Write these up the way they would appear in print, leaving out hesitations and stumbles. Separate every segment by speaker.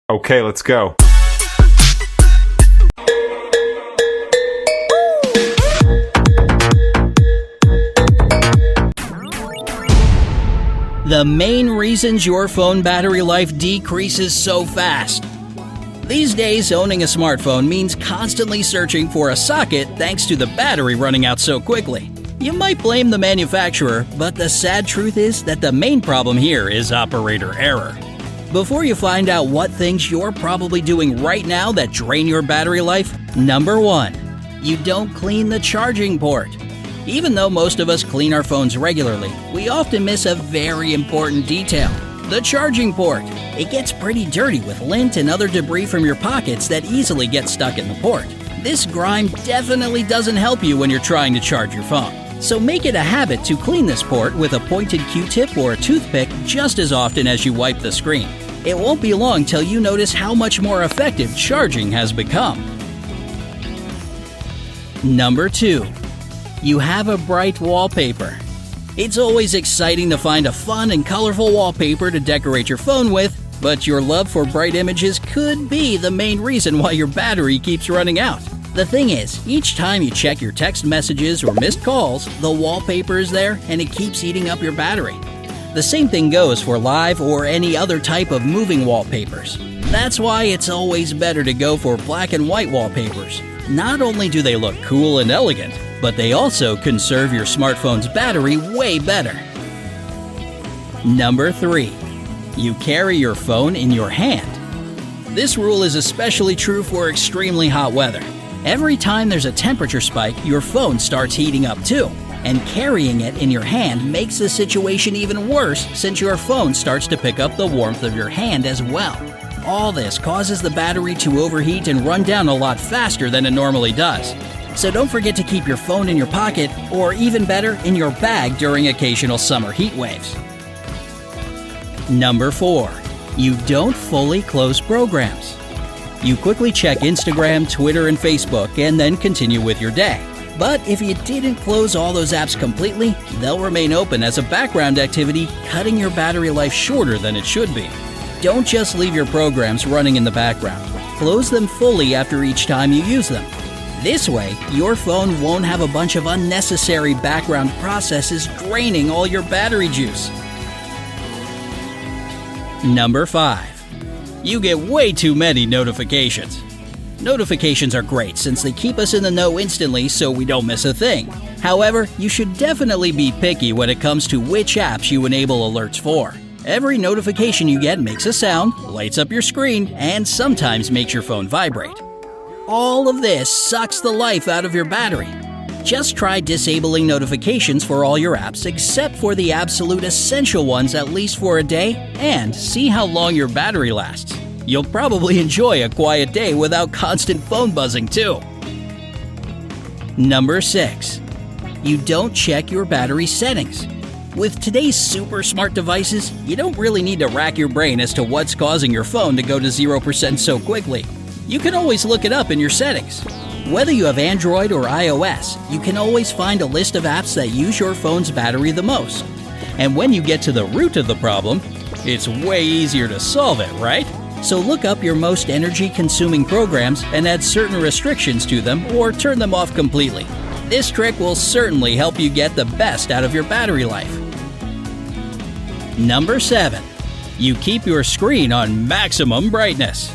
Speaker 1: Okay, let's go.
Speaker 2: The main reasons your phone battery life decreases so fast. These days, owning a smartphone means constantly searching for a socket thanks to the battery running out so quickly. You might blame the manufacturer, but the sad truth is that the main problem here is operator error. Before you find out what things you're probably doing right now that drain your battery life, number 1, you don't clean the charging port. Even though most of us clean our phones regularly, we often miss a very important detail: the charging port. It gets pretty dirty with lint and other debris from your pockets that easily get stuck in the port. This grime definitely doesn't help you when you're trying to charge your phone. So make it a habit to clean this port with a pointed Q-tip or a toothpick just as often as you wipe the screen. It won't be long till you notice how much more effective charging has become. Number 2. You have a bright wallpaper. It's always exciting to find a fun and colorful wallpaper to decorate your phone with, but your love for bright images could be the main reason why your battery keeps running out. The thing is, each time you check your text messages or missed calls, the wallpaper is there and it keeps eating up your battery. The same thing goes for live or any other type of moving wallpapers. That's why it's always better to go for black and white wallpapers. Not only do they look cool and elegant, but they also conserve your smartphone's battery way better. Number 3. You carry your phone in your hand. This rule is especially true for extremely hot weather. Every time there's a temperature spike, your phone starts heating up too. And carrying it in your hand makes the situation even worse since your phone starts to pick up the warmth of your hand as well. All this causes the battery to overheat and run down a lot faster than it normally does. So don't forget to keep your phone in your pocket, or even better, in your bag during occasional summer heat waves. Number 4. You don't fully close programs. You quickly check Instagram, Twitter, and Facebook, and then continue with your day. But if you didn't close all those apps completely, they'll remain open as a background activity, cutting your battery life shorter than it should be. Don't just leave your programs running in the background. Close them fully after each time you use them. This way, your phone won't have a bunch of unnecessary background processes draining all your battery juice. Number 5. You get way too many notifications. Notifications are great since they keep us in the know instantly so we don't miss a thing. However, you should definitely be picky when it comes to which apps you enable alerts for. Every notification you get makes a sound, lights up your screen, and sometimes makes your phone vibrate. All of this sucks the life out of your battery. Just try disabling notifications for all your apps except for the absolute essential ones at least for a day, and see how long your battery lasts. You'll probably enjoy a quiet day without constant phone buzzing too. Number 6. You don't check your battery settings. With today's super smart devices, you don't really need to rack your brain as to what's causing your phone to go to 0% so quickly. You can always look it up in your settings. Whether you have Android or iOS, you can always find a list of apps that use your phone's battery the most. And when you get to the root of the problem, it's way easier to solve it, right? So look up your most energy-consuming programs and add certain restrictions to them or turn them off completely. This trick will certainly help you get the best out of your battery life. Number 7. You keep your screen on maximum brightness.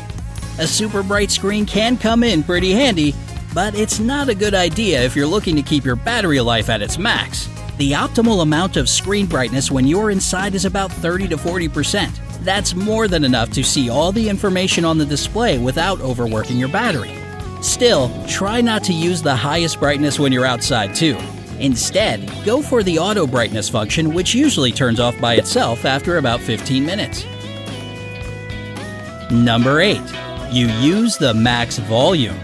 Speaker 2: A super bright screen can come in pretty handy, but it's not a good idea if you're looking to keep your battery life at its max. The optimal amount of screen brightness when you're inside is about 30 to 40%. That's more than enough to see all the information on the display without overworking your battery. Still, try not to use the highest brightness when you're outside too. Instead, go for the auto brightness function, which usually turns off by itself after about 15 minutes. Number 8. You use the max volume.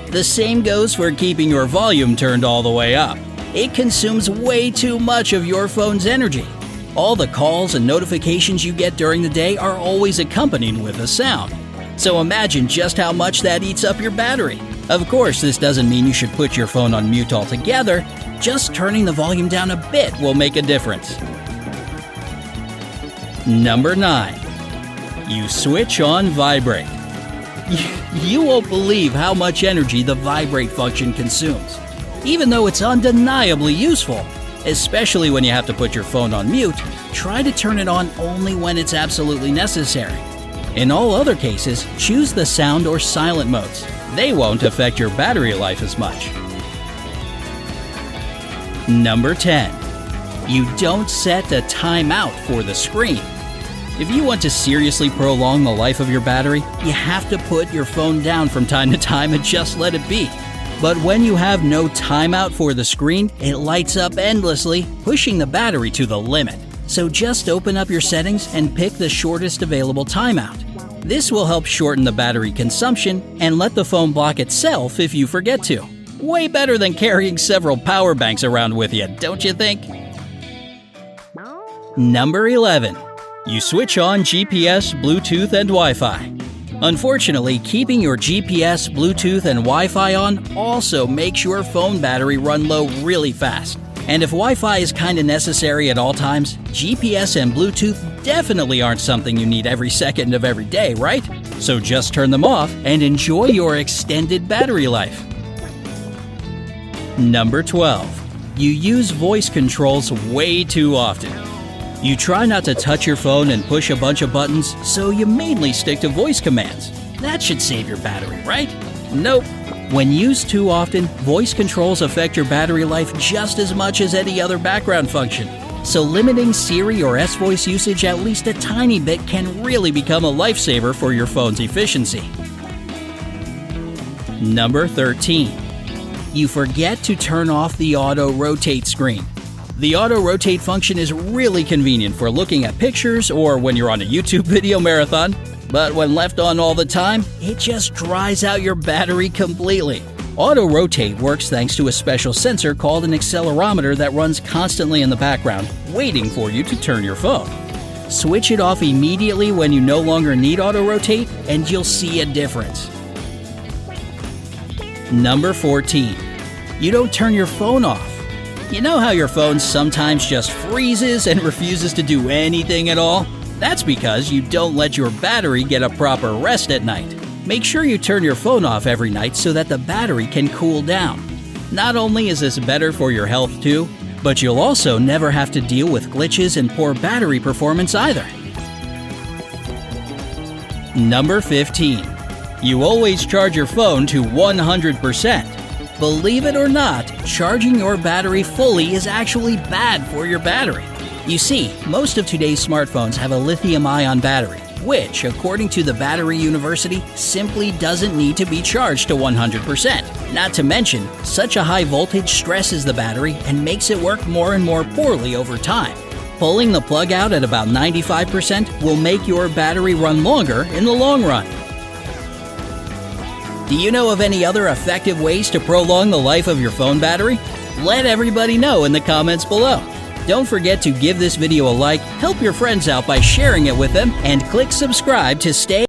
Speaker 2: The same goes for keeping your volume turned all the way up. It consumes way too much of your phone's energy. All the calls and notifications you get during the day are always accompanied with a sound. So imagine just how much that eats up your battery. Of course, this doesn't mean you should put your phone on mute altogether. Just turning the volume down a bit will make a difference. Number 9. You switch on vibrate. You won't believe how much energy the vibrate function consumes, even though it's undeniably useful. Especially when you have to put your phone on mute, try to turn it on only when it's absolutely necessary. In all other cases, choose the sound or silent modes. They won't affect your battery life as much. Number 10. You don't set a timeout for the screen. If you want to seriously prolong the life of your battery, you have to put your phone down from time to time and just let it be. But when you have no timeout for the screen, it lights up endlessly, pushing the battery to the limit. So just open up your settings and pick the shortest available timeout. This will help shorten the battery consumption and let the phone block itself if you forget to. Way better than carrying several power banks around with you, don't you think? Number 11. You switch on GPS, Bluetooth, and Wi-Fi. Unfortunately, keeping your GPS, Bluetooth, and Wi-Fi on also makes your phone battery run low really fast. And if Wi-Fi is kinda necessary at all times, GPS and Bluetooth definitely aren't something you need every second of every day, right? So just turn them off and enjoy your extended battery life. Number 12. You use voice controls way too often. You try not to touch your phone and push a bunch of buttons, so you mainly stick to voice commands. That should save your battery, right? Nope. When used too often, voice controls affect your battery life just as much as any other background function. So limiting Siri or S-Voice usage at least a tiny bit can really become a lifesaver for your phone's efficiency. Number 13. You forget to turn off the auto rotate screen. The auto rotate function is really convenient for looking at pictures or when you're on a YouTube video marathon, but when left on all the time, it just dries out your battery completely. Auto rotate works thanks to a special sensor called an accelerometer that runs constantly in the background, waiting for you to turn your phone. Switch it off immediately when you no longer need auto rotate, and you'll see a difference. Number 14. You don't turn your phone off. You know how your phone sometimes just freezes and refuses to do anything at all? That's because you don't let your battery get a proper rest at night. Make sure you turn your phone off every night so that the battery can cool down. Not only is this better for your health too, but you'll also never have to deal with glitches and poor battery performance either. Number 15. You always charge your phone to 100%. Believe it or not, charging your battery fully is actually bad for your battery. You see, most of today's smartphones have a lithium-ion battery, which, according to the Battery University, simply doesn't need to be charged to 100%. Not to mention, such a high voltage stresses the battery and makes it work more and more poorly over time. Pulling the plug out at about 95% will make your battery run longer in the long run. Do you know of any other effective ways to prolong the life of your phone battery? Let everybody know in the comments below. Don't forget to give this video a like, help your friends out by sharing it with them, and click subscribe to stay